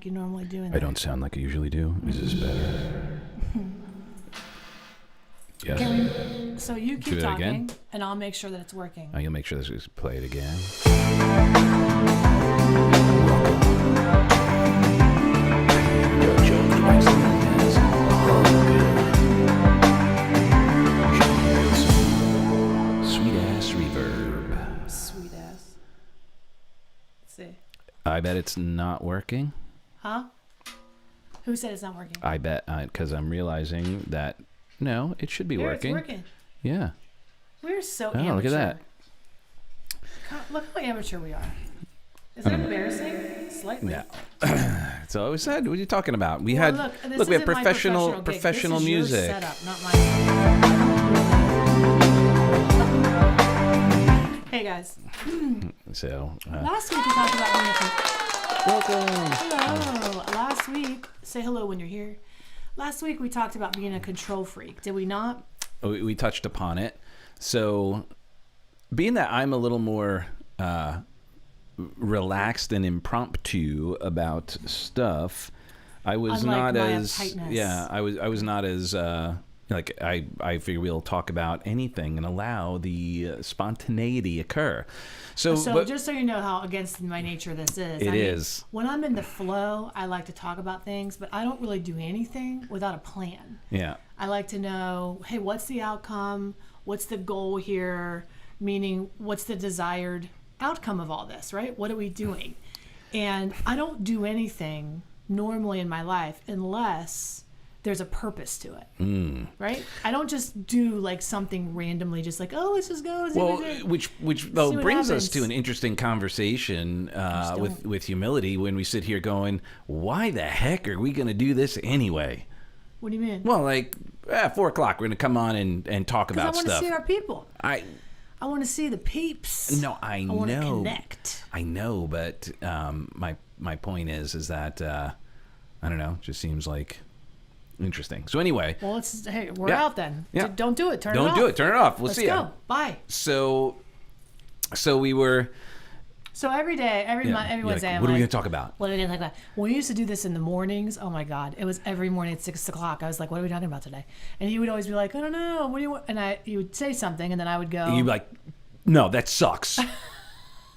you normally do in I there. don't sound like I usually do. Is this better? Yes. So you keep Do it talking, again? and I'll make sure that it's working. You'll make sure this is play it again. Sweet ass reverb. Sweet ass. Let's see. I bet it's not working. Huh? Who said it's not working? I bet because I'm realizing that no, it should be working. It's working. Yeah. We're so Oh, amateur. look at that. Look how amateur we are. Is that embarrassing? Slightly. No. That's all we said. What are you talking about? We Well, had look, this we have isn't my professional gig. professional This is music. Your setup, not mine. Hey guys. So Last week we talked about being welcome. hello. Last week, say hello when you're here. Last week we talked about being a control freak. Did we not? We touched upon it. So, being that I'm a little more relaxed and impromptu about stuff, I was Unlike not my as uptightness. I was not as like I figure we'll talk about anything and allow the spontaneity occur. So but, just so you know how against my nature this is. It is. When I'm in the flow, I like to talk about things, but I don't really do anything without a plan. yeah. I like to know, hey, what's the outcome? What's the goal here? Meaning, what's the desired outcome of all this, right? What are we doing? And I don't do anything normally in my life unless there's a purpose to it, right? I don't just do like something randomly, just like, oh, let's just go. Well, which though See what brings us happens. to an interesting conversation with humility when we sit here going, why the heck are we going to do this anyway? What do you mean? Well, like 4 o'clock, we're going to come on and talk Because I about want to stuff. see our people. I want to see the peeps. no, I I want to know. connect. I know, but my point is that I don't know. It just seems like interesting. So anyway, Well, hey, we're Yeah. out then. Yeah. Don't do it. Turn it off. don't do it. Turn it off. We'll Let's see go. ya. Bye. So we were. So every day, every Yeah, every you're Wednesday, like, I'm what are we like, going to talk about? what are we gonna talk about? When we used to do this in the mornings, oh my God, it was every morning at 6 o'clock. I was like, what are we talking about today? And he would always be like, I don't know. What do you want? And he would say something, and then I would go, You'd be like, no, that sucks.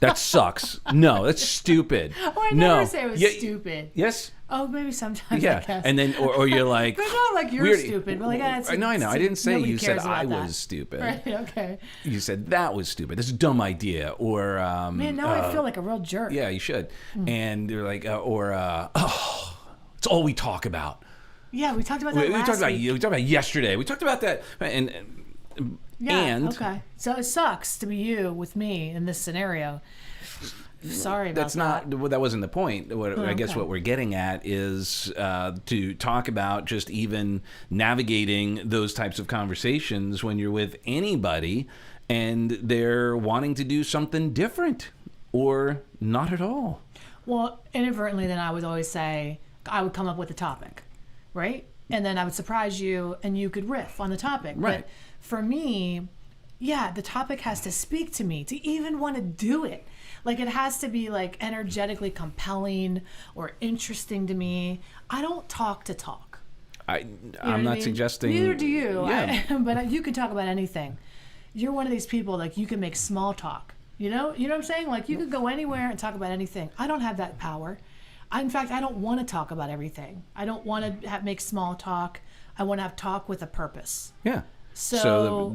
That sucks. No, that's stupid. oh, I no. never say it was Yeah, stupid. Yes. Oh, maybe sometimes. I Yeah. guess. And then, or you're like, But not like you're weird- stupid. But like, no, I know. I didn't say nobody you said cares I about that. was stupid. Right. Okay. You said that was stupid. That's a dumb idea. Or Man, now I feel like a real jerk. yeah, you should. Hmm. And they're like, oh, it's all we talk about. Yeah, we talked about that We last talked about week. we talked about yesterday. We talked about that, and Yeah. and Okay. So it sucks to be you with me in this scenario. Sorry about that's not well, that wasn't the point. What I guess okay. what we're getting at is to talk about just even navigating those types of conversations when you're with anybody and they're wanting to do something different or not at all. Well, inadvertently, then I would always say, I would come up with a topic, right? And then I would surprise you and you could riff on the topic. Right. But for me, yeah, the topic has to speak to me to even want to do it. Like it has to be like energetically compelling or interesting to me. I don't talk to talk. I'm You know not what I mean? suggesting. Neither do you. Yeah. But you can talk about anything. You're one of these people, like you can make small talk. You know what I'm saying? Like you could go anywhere and talk about anything. I don't have that power. In fact, I don't want to talk about everything. I don't want to make small talk. I want to have talk with a purpose. Yeah. So,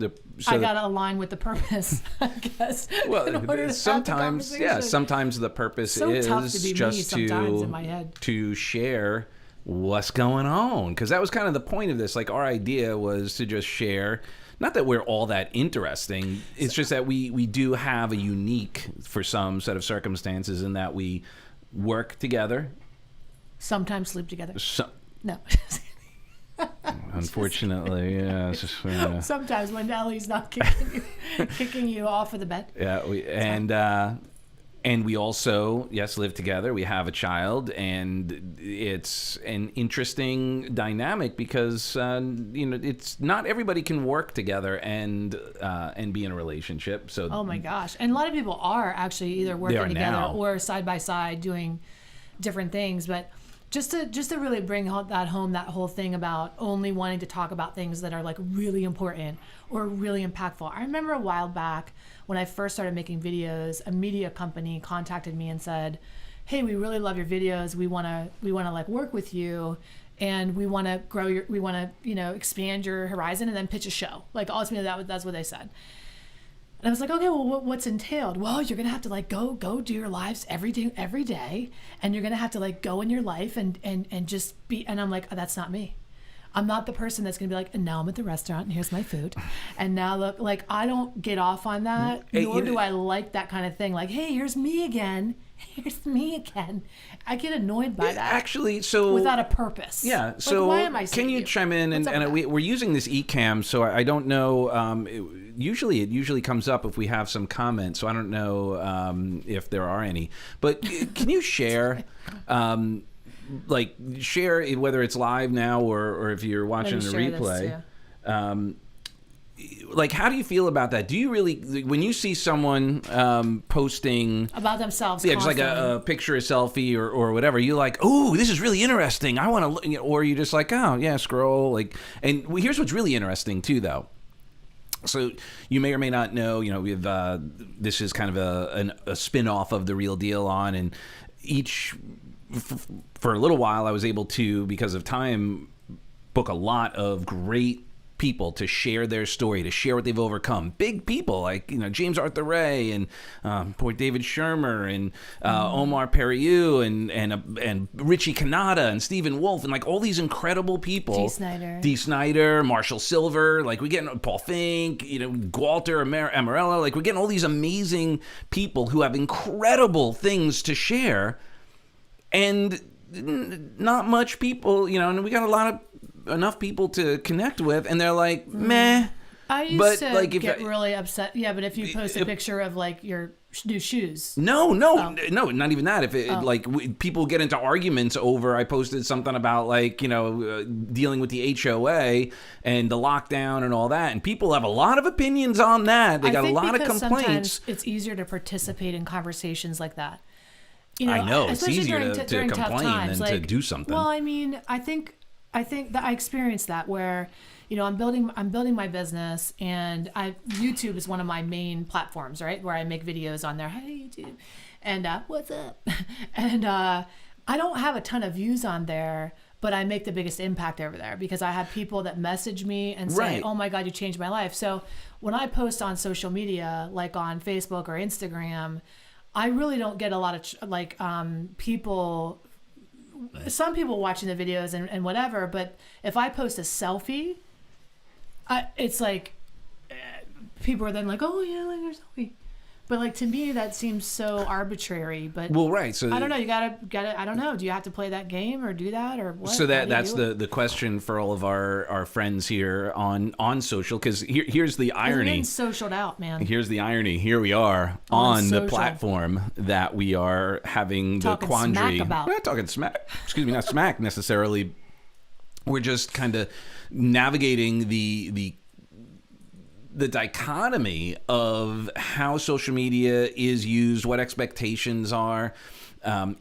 I the- got to align with the purpose, I guess. in order to have the sometimes, yeah, conversation. sometimes the purpose So tough to is be me just sometimes in my head. to share what's going on, because that was kind of the point of this. Like our idea was to just share. Not that we're all that interesting. It's just that we do have a unique, for some set of circumstances, in that we work together. Sometimes sleep together. No. Unfortunately, yeah. It's just, Sometimes when Ellie's not kicking you off of the bed. yeah, and we also, yes, live together. We have a child, and it's an interesting dynamic because it's not everybody can work together and be in a relationship. So Oh my gosh. And a lot of people are actually either working are together now. or side by side doing different things. But just to really bring that home, that whole thing about only wanting to talk about things that are like really important or really impactful. I remember a while back when I first started making videos, a media company contacted me and said, hey, we really love your videos. We want to like work with you, and we want to expand your horizon and then pitch a show. Like ultimately that's what they said. And I was like, okay, well, what's entailed? Well, you're gonna have to like go do your lives every day, and you're gonna have to like go in your life and just be. And I'm like, oh, that's not me. I'm not the person that's gonna be like, and now I'm at the restaurant and here's my food, and now look, like I don't get off on that, nor do I like that kind of thing. Like, hey, here's me again. Here's me again. I get annoyed by that. Actually, so without a purpose. Yeah. Like, So why am I can you chime in? And we we're using this Ecamm, so I don't know. It usually comes up if we have some comments. So I don't know if there are any. But can you share? Share whether it's live now or if you're watching the replay. Like, how do you feel about that? Do you really, when you see someone posting about themselves, just like a picture, a selfie, or whatever, you like, oh, this is really interesting. I want to, or you just like, oh yeah, scroll. Like, and here's what's really interesting too, though. So you may or may not know, we've this is kind of a spin-off of The Real Deal on, and for a little while I was able to, because of time, book a lot of great people to share their story, to share what they've overcome. Big people like James Arthur Ray and poor David Shermer and Omar Periu and Richie Kanata and Stephen Wolf and like all these incredible people. Dee Snider, Marshall Silver, like we get Paul Fink, Walter Amarello, like we're getting all these amazing people who have incredible things to share, and not much people, and we got enough people to connect with, and they're like, meh. I used to get really upset. Yeah, but if you post a picture of like your new shoes. No, not even that. If people get into arguments over, I posted something about like, dealing with the HOA and the lockdown and all that, and people have a lot of opinions on that. They got a lot of complaints. Sometimes it's easier to participate in conversations like that. I know it's easier to complain than to do something. Well, I mean, I think that I experienced that where, I'm building my business, and YouTube is one of my main platforms, right? Where I make videos on there. Hey, YouTube. And what's up? And I don't have a ton of views on there, but I make the biggest impact over there because I have people that message me and say, right, oh my God, you changed my life. So when I post on social media, like on Facebook or Instagram, I really don't get a lot of people. Some people watching the videos and whatever, but if I post a selfie, it's like people are then like, oh yeah, like your selfie. But like to me, that seems so arbitrary. But well, right. So I don't know. You gotta. I don't know. Do you have to play that game or do that or what? So that's the question for all of our friends here on social. Because here's the irony. We're getting socialed out, man. Here's the irony. Here we are on the platform that we are having the quandary. We're not talking smack. Excuse me, not smack necessarily. We're just kind of navigating the dichotomy of how social media is used, what expectations are.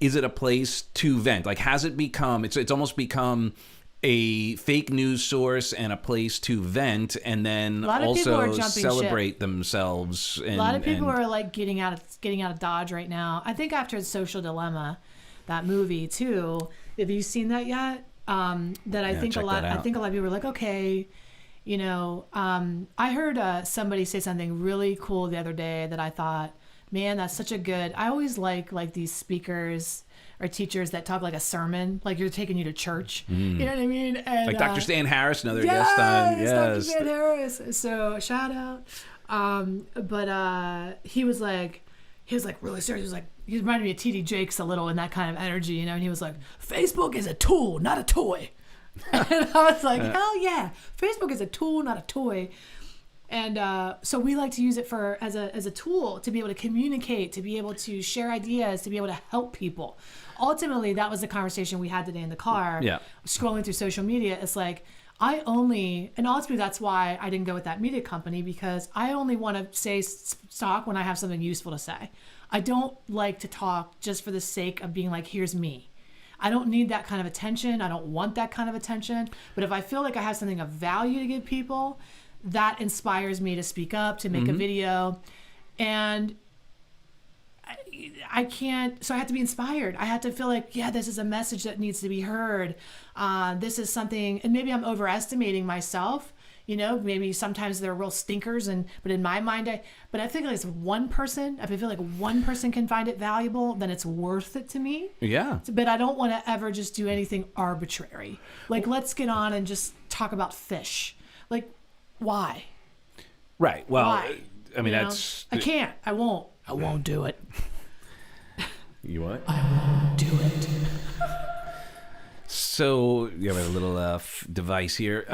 Is it a place to vent? Like, has it become? It's almost become a fake news source and a place to vent, and then also celebrate themselves. And, a lot of people are like getting out of Dodge right now. I think after The Social Dilemma, that movie too. Have you seen that yet? I think a lot of people were like, okay. I heard somebody say something really cool the other day that I thought, man, that's such a good. I always like these speakers or teachers that talk like a sermon, like you're taking you to church. You know what I mean? And, like Dr. Stan Harris, another guest on. Yes, Dr. Stan Harris. So shout out. But he was like really serious. He was like, he reminded me of TD Jakes a little in that kind of energy, and he was like, Facebook is a tool, not a toy. And I was like, hell yeah, Facebook is a tool, not a toy. And so we like to use it as a tool to be able to communicate, to be able to share ideas, to be able to help people. Ultimately, that was the conversation we had today in the car. Yeah. Scrolling through social media, it's like and ultimately that's why I didn't go with that media company, because I only want to talk when I have something useful to say. I don't like to talk just for the sake of being like, here's me. I don't need that kind of attention. I don't want that kind of attention. But if I feel like I have something of value to give people, that inspires me to speak up, to make a video. And I can't, so I have to be inspired. I have to feel like, yeah, this is a message that needs to be heard. This is something, and maybe I'm overestimating myself. You know, maybe sometimes they're real stinkers, but in my mind, I think like it's one person. If I feel like one person can find it valuable, then it's worth it to me. Yeah. But I don't want to ever just do anything arbitrary. Like, let's get on and just talk about fish. Like, why? Right. Well, Why? I mean, You know? that's. I can't. I won't. I won't do it. You what? I won't do it. So you have a little device here.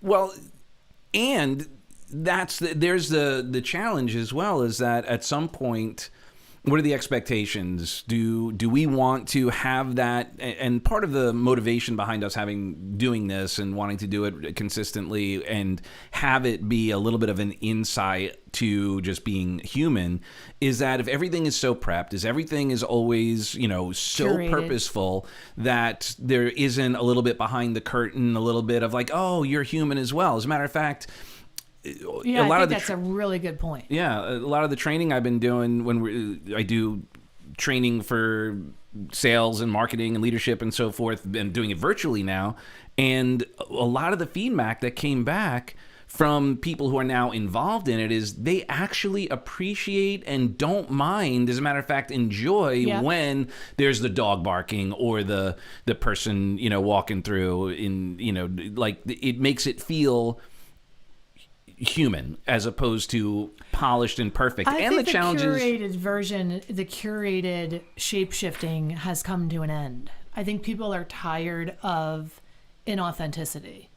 Well, and there's the challenge as well, is that at some point, what are the expectations? Do we want to have that? And part of the motivation behind us doing this and wanting to do it consistently and have it be a little bit of an insight to just being human is that if everything is so prepped, is everything is always, so Curated. purposeful that there isn't a little bit behind the curtain, a little bit of like, oh, you're human as well. As a matter of fact, Yeah, I think that's a really good point. yeah, a lot of the training I've been doing I do training for sales and marketing and leadership and so forth, and doing it virtually now. And a lot of the feedback that came back from people who are now involved in it is they actually appreciate and don't mind, as a matter of fact, enjoy when there's the dog barking or the person, walking through like it makes it feel human as opposed to polished and perfect. I and think the challenges. The curated shape-shifting has come to an end. I think people are tired of inauthenticity.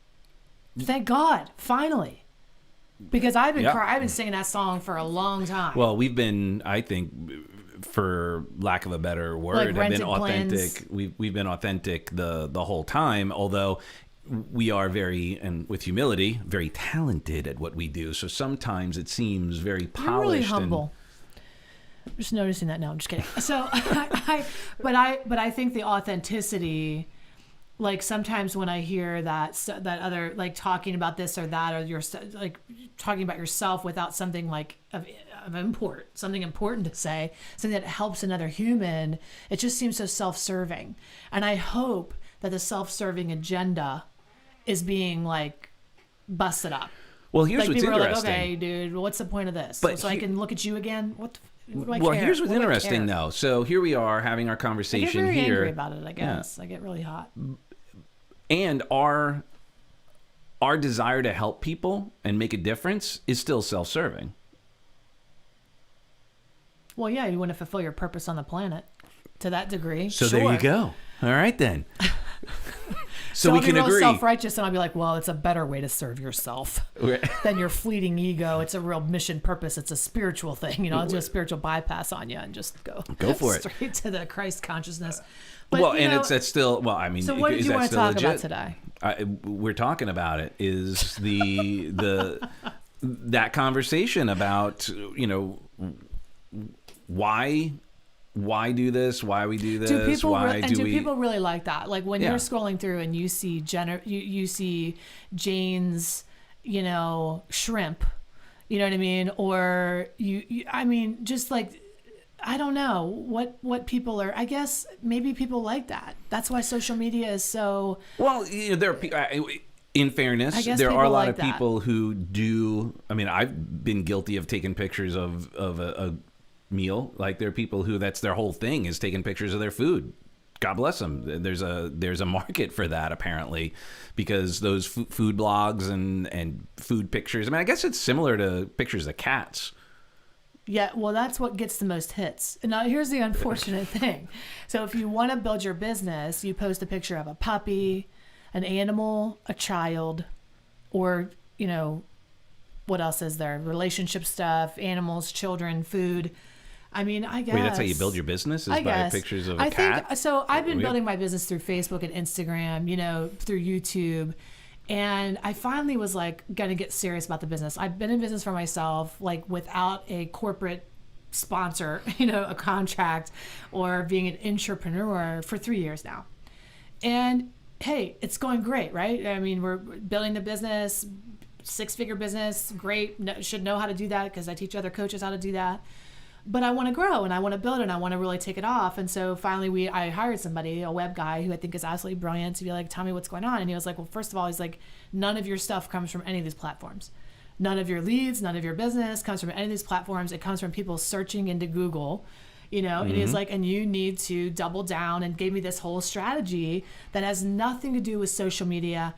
Thank God, finally. Because I've been singing that song for a long time. Well, we've been, I think, for lack of a better word, Like have been Rented authentic. We've been authentic the whole time, although we are very, and with humility, very talented at what we do. So sometimes it seems very polished. You're really humble. I'm just noticing that now. I'm just kidding. So, but I think the authenticity, like sometimes when I hear that other, like talking about this or that, or you're like talking about yourself without something like of import, something important to say, something that helps another human, it just seems so self-serving. And I hope that the self-serving agenda is being like busted up. Well, here's like what's people interesting. Are like, okay, dude, what's the point of this? But so I can look at you again? What do I well, care? here's what's What do I interesting, care? though. So here we are having our I get conversation very here. angry about it, I guess. I get really hot. And our desire to help people and make a difference is still self-serving. Well, yeah, you want to fulfill your purpose on the planet to that degree. So sure. there you go. All right, then. So So we I'll can be real agree. self-righteous, and I'll be like, well, it's a better way to serve yourself We're- than your fleeting ego. It's a real mission purpose. It's a spiritual thing. I'll do a spiritual bypass on you and just go for it. straight to the Christ consciousness. But, Well, you and know, it's still, well, I mean, so what did is you that want to still talk legit? about today? We're talking about it is that conversation about, why do this? Why we do this? Do people why do we? people really like that? Like when Yeah. you're scrolling through and you see you see Jane's, shrimp, you know what I mean? Or I mean, just like, I don't know what people are. I guess maybe people like that. That's why social media is so. Well, there are in fairness, I guess there are a people lot like of that. people who do. I mean, I've been guilty of taking pictures of a meal. Like there are people who that's their whole thing is taking pictures of their food. God bless them. There's a market for that apparently, because those food blogs and food pictures. I mean, I guess it's similar to pictures of cats. Yeah, well, that's what gets the most hits. And now here's the unfortunate thing. So if you want to build your business, you post a picture of a puppy, an animal, a child, or, what else is there? Relationship stuff, animals, children, food. I mean, I guess. Wait, that's how you build your business is I by guess. pictures of a I cat? think so. I've been Weird. building my business through Facebook and Instagram, through YouTube. And I finally was like going to get serious about the business. I've been in business for myself, like without a corporate sponsor, a contract, or being an entrepreneur for 3 years now. And hey, it's going great, right? I mean, we're building the business, 6-figure business, great. Should know how to do that because I teach other coaches how to do that. But I want to grow and I want to build and I want to really take it off. And so finally I hired somebody, a web guy who I think is absolutely brilliant, to be like, tell me what's going on. And he was like, well, first of all, he's like, none of your stuff comes from any of these platforms. None of your leads, none of your business comes from any of these platforms. It comes from people searching into Google, and he's like, and you need to double down, and gave me this whole strategy that has nothing to do with social media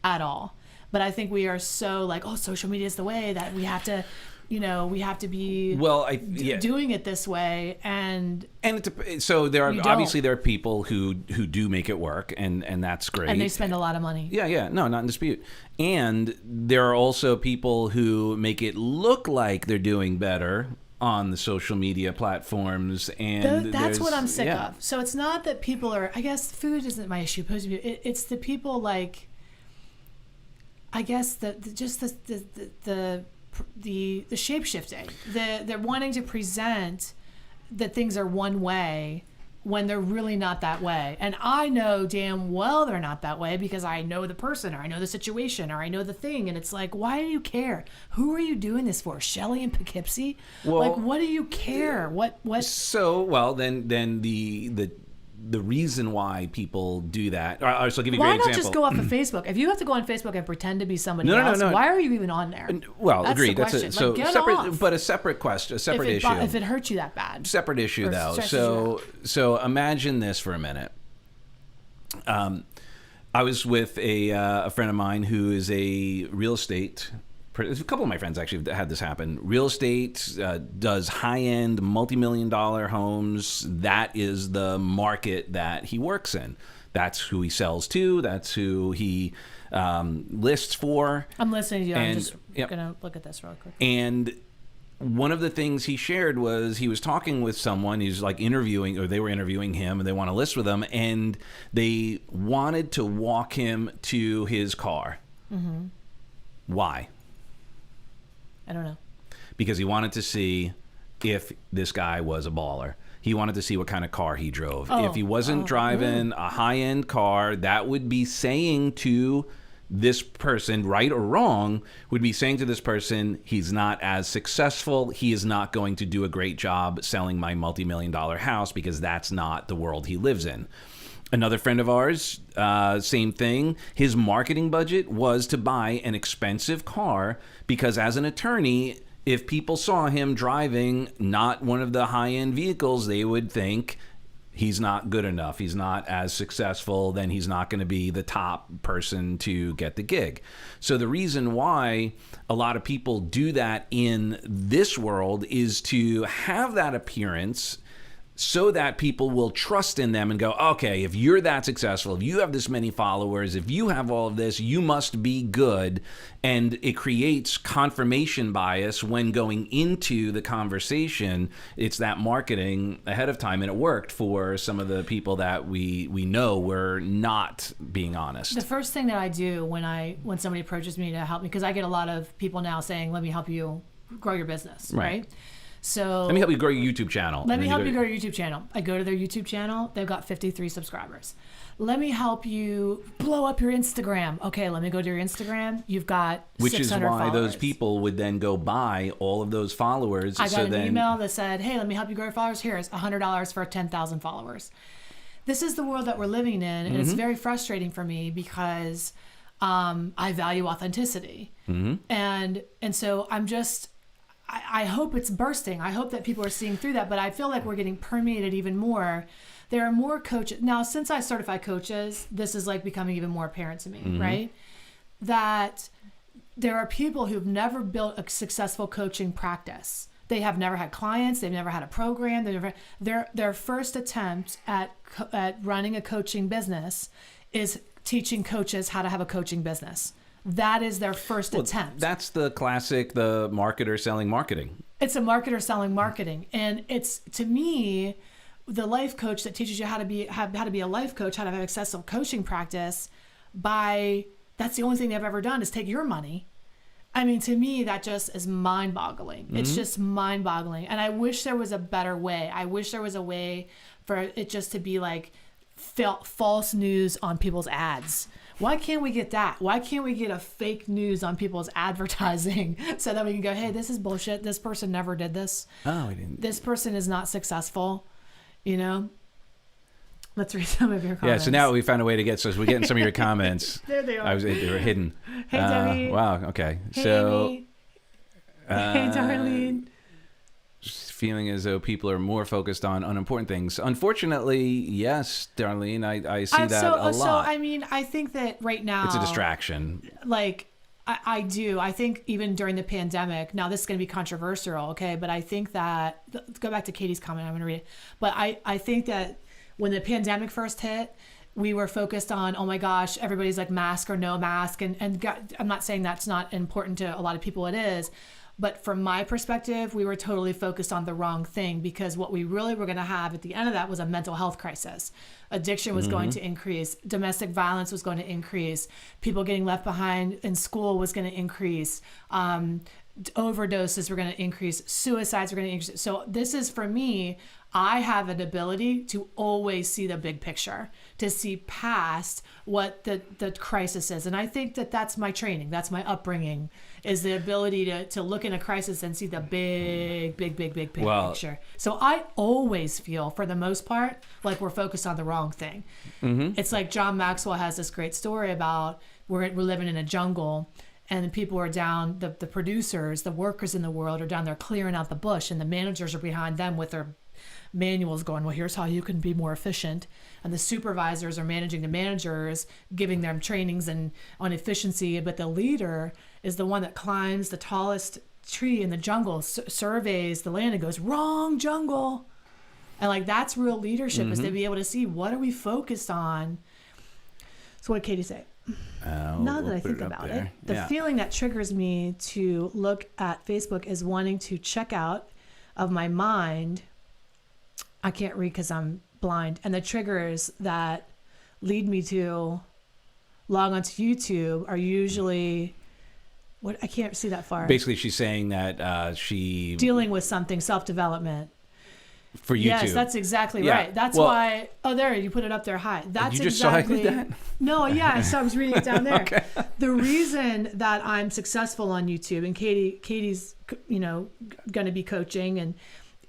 at all. But I think we are so like, oh, social media is the way, that we have to, we have to be doing it this way. And so there are you obviously don't. there are people who do make it work, and that's great. And they spend a lot of money. Yeah, no, not in dispute. And there are also people who make it look like they're doing better on the social media platforms, and that's what I'm sick of. So it's not that people are, I guess food isn't my issue. It's the people like, I guess the shape shifting, they're wanting to present that things are one way when they're really not that way. And I know damn well they're not that way because I know the person, or I know the situation, or I know the thing. And it's like, why do you care? Who are you doing this for? Shelley and Poughkeepsie? Well, like, what do you care? What? So, well, then the reason why people do that. So I'll give you a Why great example. not just go off of Facebook? If you have to go on Facebook and pretend to be somebody No. else, why are you even on there? Well, That's agreed. the That's question. it. So get separate, off. but a separate question, a separate issue. If it hurts you that bad. Separate issue Or though. stresses you So imagine this for a minute. I was with a friend of mine who is a real estate. A couple of my friends actually had this happen. Real estate does high-end, multi-million-dollar homes. That is the market that he works in. That's who he sells to. That's who he lists for. I'm listening to you. I'm And- just yep. going to look at this real quick. And one of the things he shared was he was talking with someone. He's like interviewing, or they were interviewing him, and they want to list with him, and they wanted to walk him to his car. Mm-hmm. Why? I don't know. Because he wanted to see if this guy was a baller. He wanted to see what kind of car he drove. If he wasn't driving a high-end car, that would be saying to this person, right or wrong, would be saying to this person, he's not as successful. He is not going to do a great job selling my multi-million-dollar house because that's not the world he lives in. Another friend of ours, same thing. His marketing budget was to buy an expensive car because as an attorney, if people saw him driving not one of the high-end vehicles, they would think he's not good enough. He's not as successful. Then he's not going to be the top person to get the gig. So the reason why a lot of people do that in this world is to have that appearance so that people will trust in them and go, okay, if you're that successful, if you have this many followers, if you have all of this, you must be good. And it creates confirmation bias when going into the conversation. It's that marketing ahead of time, and it worked for some of the people that we know were not being honest. The first thing that I do when somebody approaches me to help me, because I get a lot of people now saying, let me help you grow your business, right? So let me help you grow your YouTube channel. Let me help you grow your YouTube channel. I go to their YouTube channel. They've got 53 subscribers. Let me help you blow up your Instagram. Okay, let me go to your Instagram. You've got 600 Which is why followers. those people would then go buy all of those followers. I got an email that said, hey, let me help you grow your followers. Here's $100 for 10,000 followers. This is the world that we're living in, and it's very frustrating for me because I value authenticity. And so I'm just... I hope it's bursting. I hope that people are seeing through that, but I feel like we're getting permeated even more. There are more coaches. Now, since I certify coaches, this is like becoming even more apparent to me, right? That there are people who've never built a successful coaching practice. They have never had clients. They've never had a program. Their first attempt at running a coaching business is teaching coaches how to have a coaching business. That is their first attempt. That's the classic, the marketer selling marketing. It's a marketer selling marketing. And it's, to me, the life coach that teaches you how to be a life coach, how to have a successful coaching practice, that's the only thing they've ever done is take your money. I mean, to me, that just is mind-boggling. It's just mind-boggling. And I wish there was a better way. I wish there was a way for it just to be like, false news on people's ads? Why can't we get that? Why can't we get a fake news on people's advertising so that we can go, hey, this is bullshit. This person never did this. Oh, I didn't. This person is not successful. You know? Let's read some of your Yeah, comments. so now we found a way to get, so we're getting some of your comments. There they are. They were hidden. Hey, Debbie. Wow, okay. Hey, So, Amy. Hey, Darlene. just feeling as though people are more focused on unimportant things. Unfortunately, yes, Darlene, I see that a lot. So, I mean, I think that right now... It's a distraction. Like, I do. I think even during the pandemic, now this is going to be controversial, okay? But I think that... Let's go back to Katie's comment. I'm going to read it. But I think that when the pandemic first hit, we were focused on, oh my gosh, everybody's like mask or no mask. And I'm not saying that's not important to a lot of people. It is. But from my perspective, we were totally focused on the wrong thing, because what we really were going to have at the end of that was a mental health crisis. Addiction was going to increase. Domestic violence was going to increase. People getting left behind in school was going to increase. Overdoses were going to increase. Suicides were going to increase. So this is, for me, I have an ability to always see the big picture, to see past what the crisis is. And I think that that's my training. That's my upbringing, is the ability to look in a crisis and see the big picture. So I always feel, for the most part, like we're focused on the wrong thing. Mm-hmm. It's like John Maxwell has this great story about we're living in a jungle, and the people are down, the producers, the workers in the world are down there clearing out the bush, and the managers are behind them with their manuals going, well, here's how you can be more efficient. And the supervisors are managing the managers, giving them trainings on efficiency. But the leader is the one that climbs the tallest tree in the jungle, surveys the land and goes, wrong jungle. And like, that's real leadership, is to be able to see, what are we focused on? So what did Katie say? Now that I think about it, the feeling that triggers me to look at Facebook is wanting to check out of my mind. I can't read because I'm blind. And the triggers that lead me to log onto YouTube are usually, what, I can't see that far. Basically, she's saying that she... Dealing with something, self-development. For YouTube. Yes, that's exactly right. That's why... Oh, there, you put it up there high. That's you just exactly... saw that? No, yeah, so I was reading it down there. Okay. The reason that I'm successful on YouTube, and Katie's, going to be coaching, and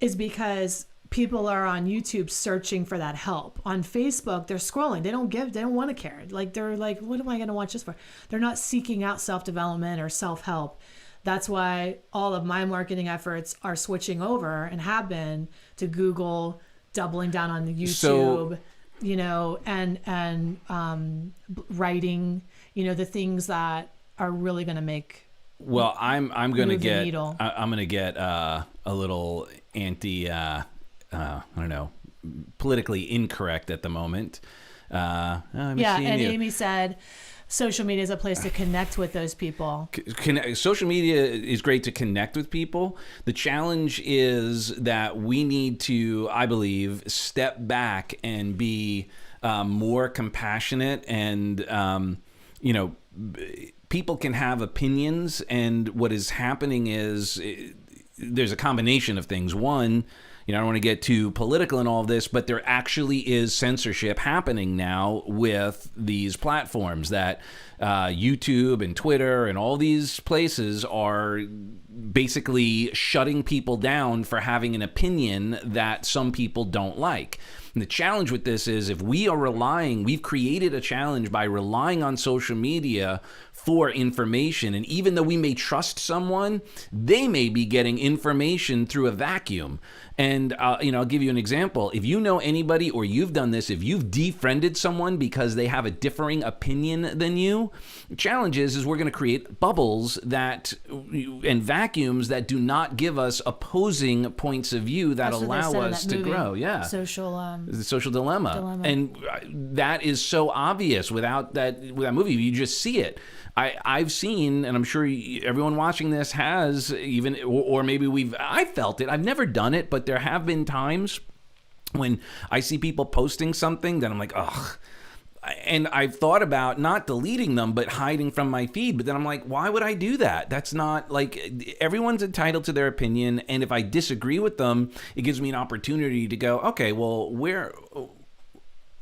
is because people are on YouTube searching for that help. On Facebook, they're scrolling. They don't want to care. Like, they're like, what am I going to watch this for? They're not seeking out self-development or self-help. That's why all of my marketing efforts are switching over, and have been, to Google, doubling down on the YouTube, and writing, the things that are really going to make. Well, I'm going to get, needle. I'm going to get a little anti, I don't know, politically incorrect at the moment. Amy said, social media is a place to connect with those people. Social media is great to connect with people. The challenge is that we need to, I believe, step back and be more compassionate. And, people can have opinions. And what is happening is there's a combination of things. One, I don't want to get too political in all of this, but there actually is censorship happening now with these platforms, that YouTube and Twitter and all these places are basically shutting people down for having an opinion that some people don't like. And the challenge with this is, if we've created a challenge by relying on social media for information. And even though we may trust someone, they may be getting information through a vacuum. And, I'll give you an example. If you know anybody, or you've done this, if you've defriended someone because they have a differing opinion than you, the challenge is we're going to create bubbles and vacuums that do not give us opposing points of view that allow us to grow. Yeah. The Social Dilemma. And that is so obvious without that movie. You just see it. I've seen, and I'm sure everyone watching this has, even, or maybe I felt it. I've never done it, but there have been times when I see people posting something that I'm like, ugh. And I've thought about not deleting them, but hiding from my feed. But then I'm like, why would I do that? That's not, like, everyone's entitled to their opinion. And if I disagree with them, it gives me an opportunity to go, okay, well,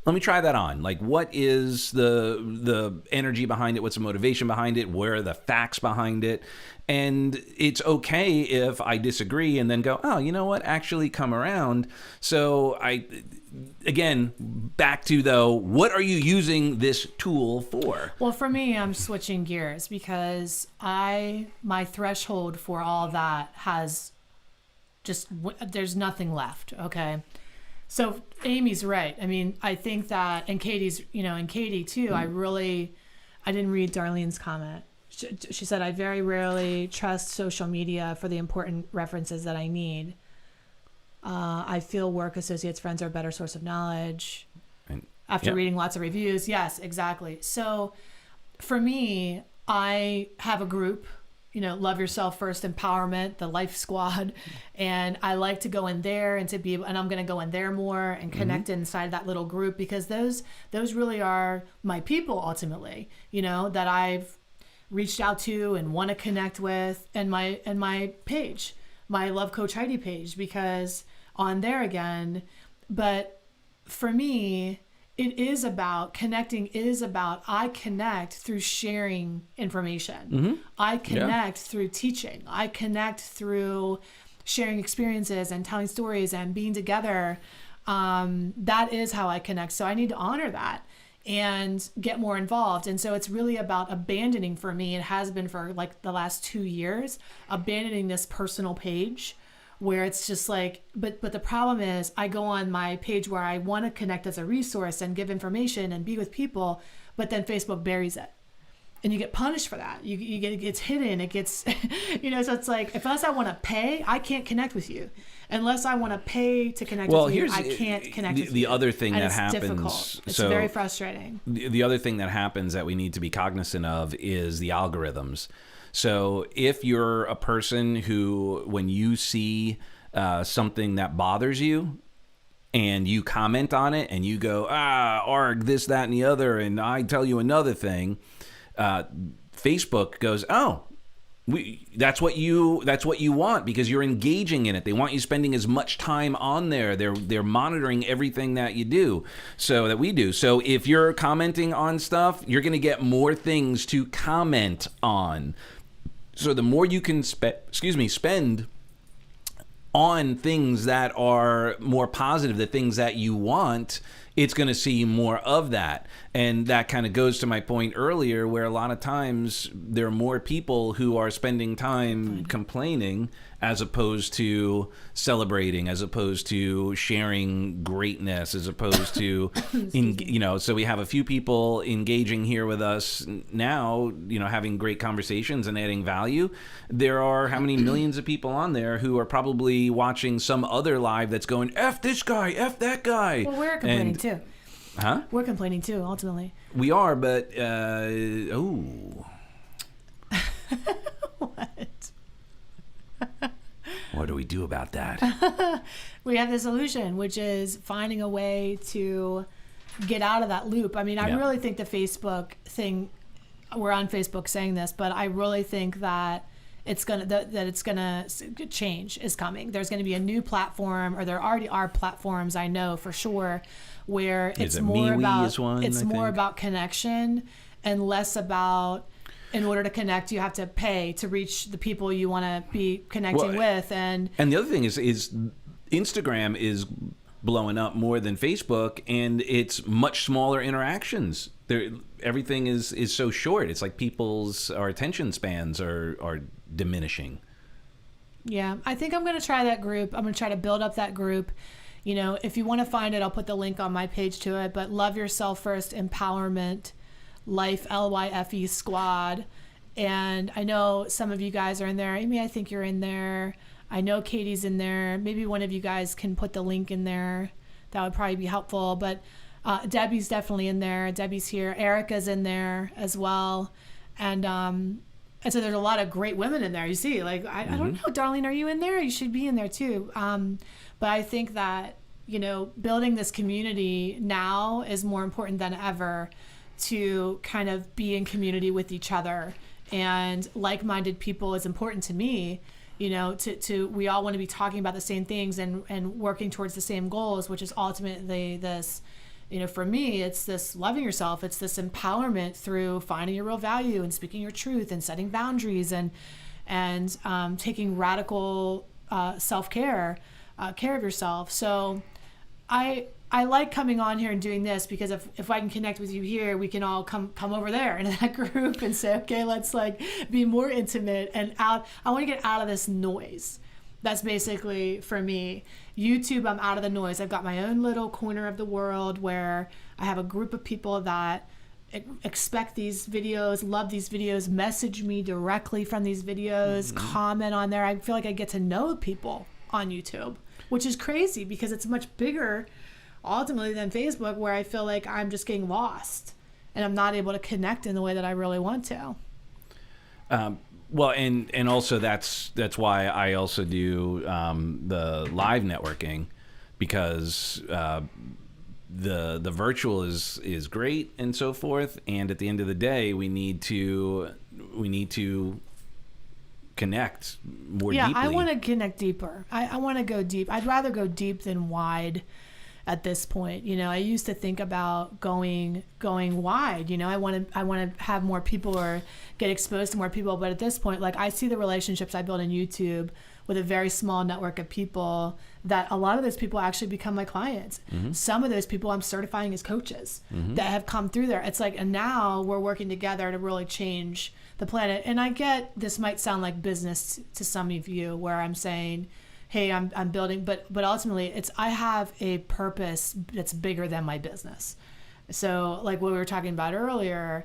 let me try that on. Like, what is the energy behind it? What's the motivation behind it? Where are the facts behind it? And it's okay if I disagree and then go, oh, you know what? Actually come around. So again, back to though, what are you using this tool for? Well, for me, I'm switching gears because my threshold for all of that has there's nothing left. Okay. So Amy's right. I mean, I think that, and Katie's, and Katie too, I didn't read Darlene's comment. She said, I very rarely trust social media for the important references that I need. I feel work associates, friends are a better source of knowledge. After reading lots of reviews. Yes, exactly. So for me, I have a group, Love Yourself First Empowerment, the Life Squad. And I like to go in there and I'm going to go in there more and connect inside that little group, because those really are my people ultimately, that I've reached out to and want to connect with, and my page, my Love Coach Heidi page, because on there again. But for me, it is about connecting, I connect through sharing information. I connect through teaching. I connect through sharing experiences and telling stories and being together. That is how I connect. So I need to honor that and get more involved. And so it's really about abandoning, for me, it has been for like the last 2 years, abandoning this personal page where it's just like, but the problem is I go on my page where I want to connect as a resource and give information and be with people, but then Facebook buries it. And you get punished for that. It gets hidden. It gets, so it's like, unless I want to pay, I can't connect with you. Unless I want to pay to connect with you, I can't connect with you. The other thing and that it's happens, difficult. It's very frustrating. The other thing that happens that we need to be cognizant of is the algorithms. So if you're a person who, when you see something that bothers you, and you comment on it and you go, arg, this, that, and the other, and I tell you another thing, Facebook goes, that's what you want, because you're engaging in it. They want you spending as much time on there. They're monitoring everything that you do, so that we do. So if you're commenting on stuff, you're going to get more things to comment on. So the more you can spend on things that are more positive, the things that you want, it's going to see more of that. And that kind of goes to my point earlier, where a lot of times there are more people who are spending time complaining as opposed to celebrating, as opposed to sharing greatness, as opposed to, so we have a few people engaging here with us now, having great conversations and adding value. There are how many millions of people on there who are probably watching some other live that's going, F this guy, F that guy. Well, we're complaining too. Huh? We're complaining too, ultimately. We are, but, What? What do we do about that? We have the solution, which is finding a way to get out of that loop. I mean, I really think the Facebook thing, we're on Facebook saying this, but I really think that it's gonna change is coming. There's going to be a new platform, or there already are platforms, I know for sure, where it's more about connection and less about, in order to connect, you have to pay to reach the people you want to be connecting with. And the other thing is Instagram is blowing up more than Facebook, and it's much smaller interactions. Everything is so short. It's like our attention spans are diminishing. Yeah, I think I'm going to try that group. I'm going to try to build up that group. If you want to find it, I'll put the link on my page to it. But Love Yourself First Empowerment Life, LYFE Squad. And I know some of you guys are in there. Amy, I think you're in there. I know Katie's in there. Maybe one of you guys can put the link in there. That would probably be helpful. But Debbie's definitely in there. Debbie's here. Erica's in there as well. And so there's a lot of great women in there. You see, like, I don't know, Darlene, are you in there? You should be in there too. But I think that, building this community now is more important than ever, to kind of be in community with each other. And like-minded people is important to me. We all want to be talking about the same things and working towards the same goals, which is ultimately this, For me, it's this loving yourself. It's this empowerment through finding your real value and speaking your truth and setting boundaries and taking radical self-care, care of yourself. So I like coming on here and doing this because if I can connect with you here, we can all come over there in that group and say, okay, let's like be more intimate and out. I want to get out of this noise. That's basically for me. YouTube, I'm out of the noise. I've got my own little corner of the world where I have a group of people that expect these videos, love these videos, message me directly from these videos, comment on there. I feel like I get to know people on YouTube, which is crazy because it's much bigger ultimately than Facebook, where I feel like I'm just getting lost and I'm not able to connect in the way that I really want to. Well, and also that's why I also do the live networking, because the virtual is great and so forth, and at the end of the day, we need to connect more deeply. I want to connect deeper. I want to go deep. I'd rather go deep than wide. At this point, I used to think about going wide. I want to have more people or get exposed to more people. But at this point, like I see the relationships I build on YouTube with a very small network of people, that a lot of those people actually become my clients. Mm-hmm. Some of those people I'm certifying as coaches that have come through there. It's like, and now we're working together to really change the planet. And I get this might sound like business to some of you, where I'm saying, hey, I'm building, but ultimately I have a purpose that's bigger than my business. So like what we were talking about earlier,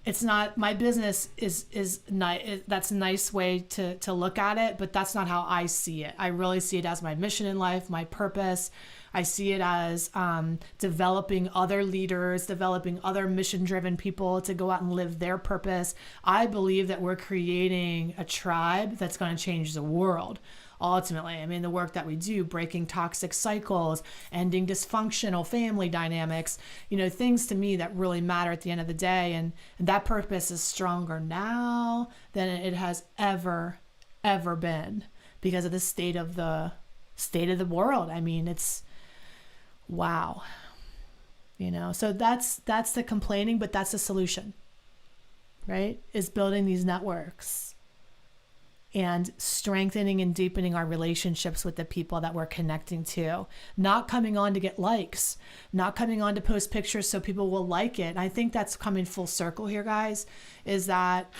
it's not, my business is nice. That's a nice way to look at it, but that's not how I see it. I really see it as my mission in life, my purpose. I see it as developing other leaders, developing other mission-driven people to go out and live their purpose. I believe that we're creating a tribe that's going to change the world. Ultimately, I mean, the work that we do, breaking toxic cycles, ending dysfunctional family dynamics, things to me that really matter at the end of the day. And that purpose is stronger now than it has ever been because of the state of the world. I mean, it's wow. So that's the complaining, but that's the solution, right? Is building these networks and strengthening and deepening our relationships with the people that we're connecting to. Not coming on to get likes, not coming on to post pictures so people will like it. And I think that's coming full circle here, guys, is that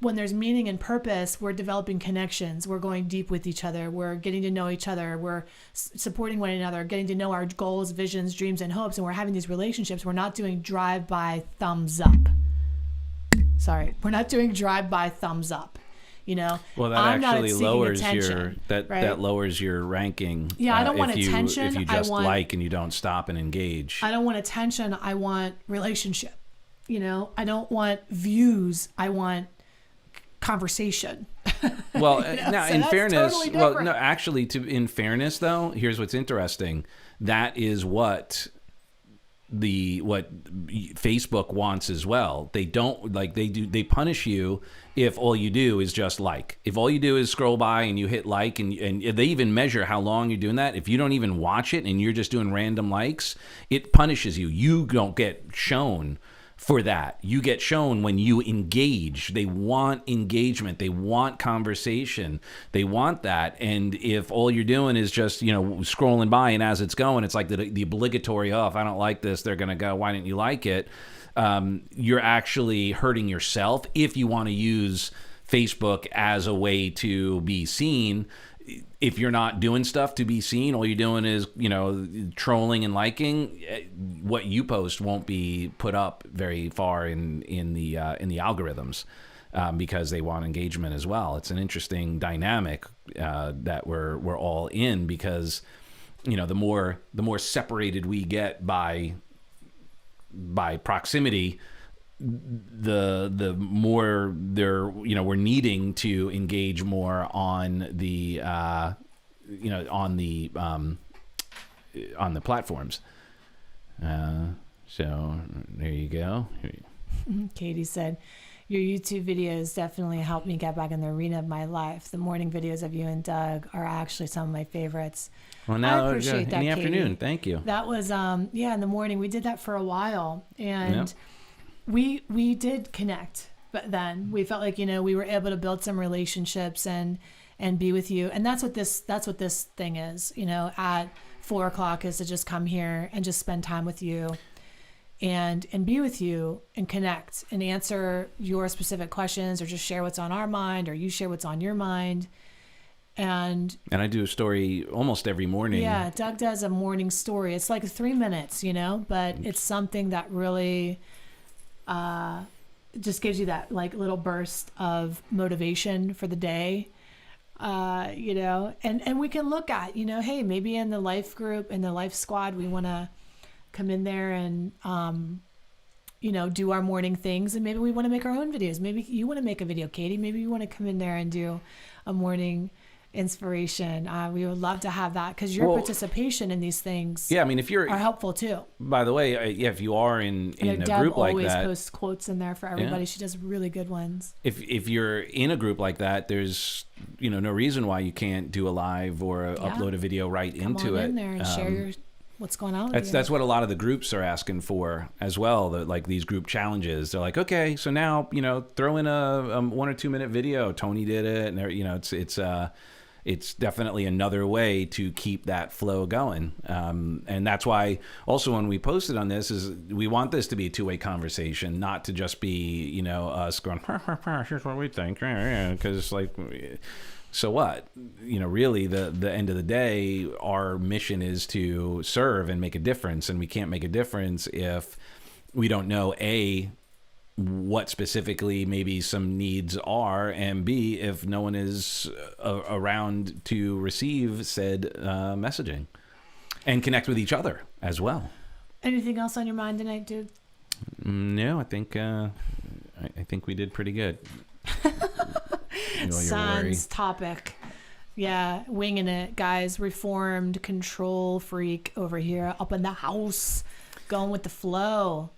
when there's meaning and purpose, we're developing connections. We're going deep with each other. We're getting to know each other. We're supporting one another, getting to know our goals, visions, dreams, and hopes. And we're having these relationships. We're not doing drive-by thumbs up. Sorry, we're not doing drive-by thumbs up. Well, that I'm actually lowers attention, that lowers your ranking. Yeah, I don't want attention. If you just like and you don't stop and engage. I don't want attention. I want relationship. I don't want views. I want conversation. Well, now so in that's fairness, totally in fairness though, here's what's interesting. That is what Facebook wants as well. They don't they punish you if all you do is just like. If all you do is scroll by and you hit like and they even measure how long you're doing that. If you don't even watch it and you're just doing random likes, it punishes you. You don't get shown for that. You get shown when you engage. They want engagement. They want conversation. They want that. And if all you're doing is just, scrolling by and as it's going, it's like the obligatory, if I don't like this, they're going to go, why didn't you like it? You're actually hurting yourself if you want to use Facebook as a way to be seen. If you're not doing stuff to be seen, all you're doing is, trolling and liking, what you post won't be put up very far in the algorithms because they want engagement as well. It's an interesting dynamic that we're all in because, the more separated we get by proximity, the more we're needing to engage more on the on the platforms. So there you go. Katie said, your YouTube videos definitely helped me get back in the arena of my life. The morning videos of you and Doug are actually some of my favorites. Well, now I appreciate in that, the Katie. afternoon. Thank you. That was in the morning. We did that for a while, and we did connect. But then we felt like, we were able to build some relationships and be with you. And that's what this thing is, at 4:00 is to just come here and just spend time with you and be with you and connect and answer your specific questions, or just share what's on our mind, or you share what's on your mind. And I do a story almost every morning. Yeah, Doug does a morning story. It's like 3 minutes, but it's something that really just gives you that like little burst of motivation for the day. And we can look at, hey, maybe in the life group, in the life squad, we want to come in there and, do our morning things. And maybe we want to make our own videos. Maybe you want to make a video, Katie. Maybe you want to come in there and do a morning inspiration. We would love to have that, because your participation in these things if you're are helpful too. By the way, if you are in a Deb group like always that, posts quotes in there for everybody. She does really good ones. If you're in a group like that, there's no reason why you can't do a live or upload a video right into it. Come on in there and share what's going on with you. That's what a lot of the groups are asking for as well. Like these group challenges, they're like, okay, so now throw in a 1 or 2 minute video. Tony did it, and it's definitely another way to keep that flow going. And that's why also when we posted on this, is we want this to be a two-way conversation, not to just be, us going, here's what we think. Because so what? Really the end of the day, our mission is to serve and make a difference. And we can't make a difference if we don't know, A, what specifically maybe some needs are, and B, if no one is around to receive said messaging and connect with each other as well. Anything else on your mind tonight, dude? No, I think we did pretty good. Sans topic. Yeah, winging it, guys. Reformed control freak over here, up in the house, going with the flow,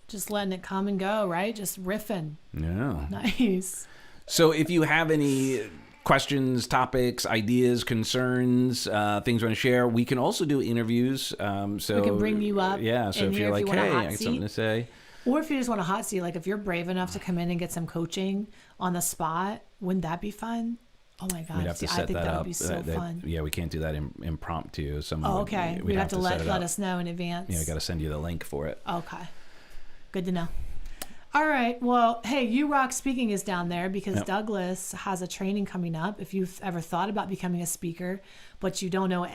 just letting it come and go, right? Just riffing. Yeah. Nice. So if you have any questions, topics, ideas, concerns, things you want to share, we can also do interviews. So we can bring you up. Yeah. So if you're like, hey, I got something to say. Or if you just want a hot seat, like if you're brave enough to come in and get some coaching on the spot, wouldn't that be fun? Oh my God. We'd have to set I think that would up. be so fun. Yeah, we can't do that impromptu. Okay. We'd have to let us know in advance. Yeah, I got to send you the link for it. Okay. Good to know. All right. Well, hey, You Rock Speaking is down there because Douglas has a training coming up. If you've ever thought about becoming a speaker, but you don't know,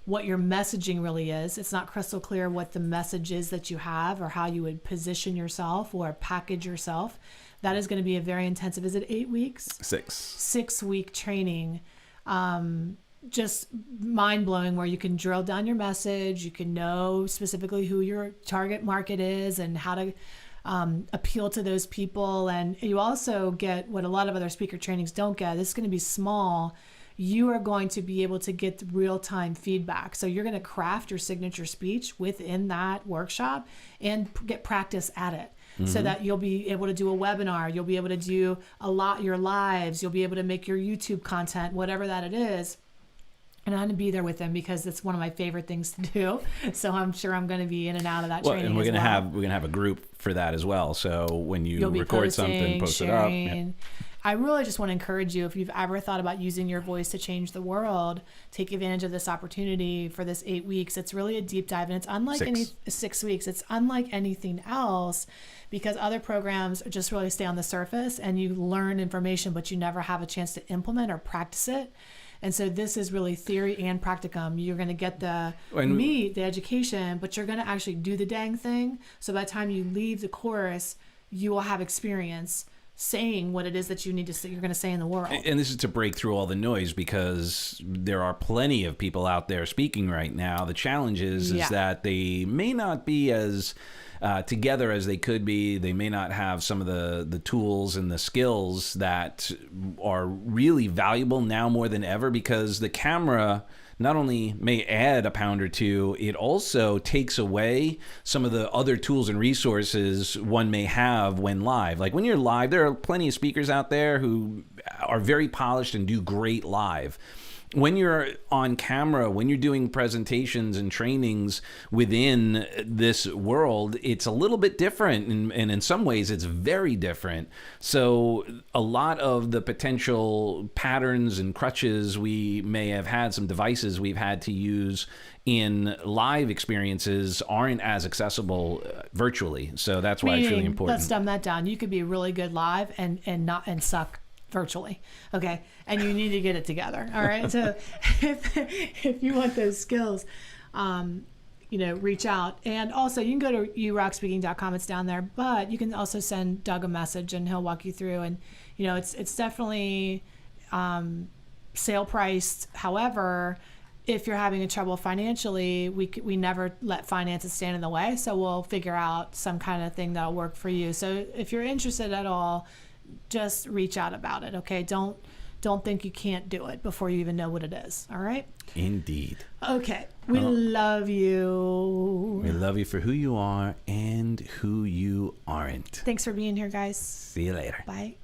what your messaging really is. It's not crystal clear what the message is that you have, or how you would position yourself or package yourself. That is going to be a very intensive, is it 8 weeks? 6-week training. Just mind blowing, where you can drill down your message. You can know specifically who your target market is and how to appeal to those people. And you also get what a lot of other speaker trainings don't get. This is going to be small. You are going to be able to get real-time feedback. So you're going to craft your signature speech within that workshop and get practice at it. So that you'll be able to do a webinar, you'll be able to do your lives, you'll be able to make your YouTube content, whatever that it is. And I'm going to be there with them because it's one of my favorite things to do. So I'm sure I'm going to be in and out of that training. And we're going to have a group for that as well. So when you record something, post sharing, it up. Yeah. I really just want to encourage you, if you've ever thought about using your voice to change the world, take advantage of this opportunity for this 8 weeks. It's really a deep dive, and it's unlike 6 weeks. It's unlike anything else, because other programs just really stay on the surface and you learn information, but you never have a chance to implement or practice it. And so this is really theory and practicum. You're going to get the education, but you're going to actually do the dang thing. So by the time you leave the course, you will have experience saying what it is that you need to say, you're going to say in the world. And this is to break through all the noise, because there are plenty of people out there speaking right now. The challenge is that they may not be as together as they could be. They may not have some of the tools and the skills that are really valuable now more than ever, because the camera not only may add a pound or two, it also takes away some of the other tools and resources one may have when live. Like when you're live, there are plenty of speakers out there who are very polished and do great live. When you're on camera, when you're doing presentations and trainings within this world, it's a little bit different, and in some ways it's very different. So a lot of the potential patterns and crutches we may have had, some devices we've had to use in live experiences, aren't as accessible virtually. So that's why it's really important. Let's dumb that down. You could be really good live and suck virtually. Okay. And you need to get it together. All right. So if you want those skills, reach out. And also you can go to urockspeaking.com. It's down there, but you can also send Doug a message and he'll walk you through. And, it's definitely sale priced. However, if you're having trouble financially, we never let finances stand in the way. So we'll figure out some kind of thing that'll work for you. So if you're interested at all, just reach out about it. Okay. Don't think you can't do it before you even know what it is. All right. Indeed. Okay. We love you. We love you for who you are and who you aren't. Thanks for being here, guys. See you later. Bye.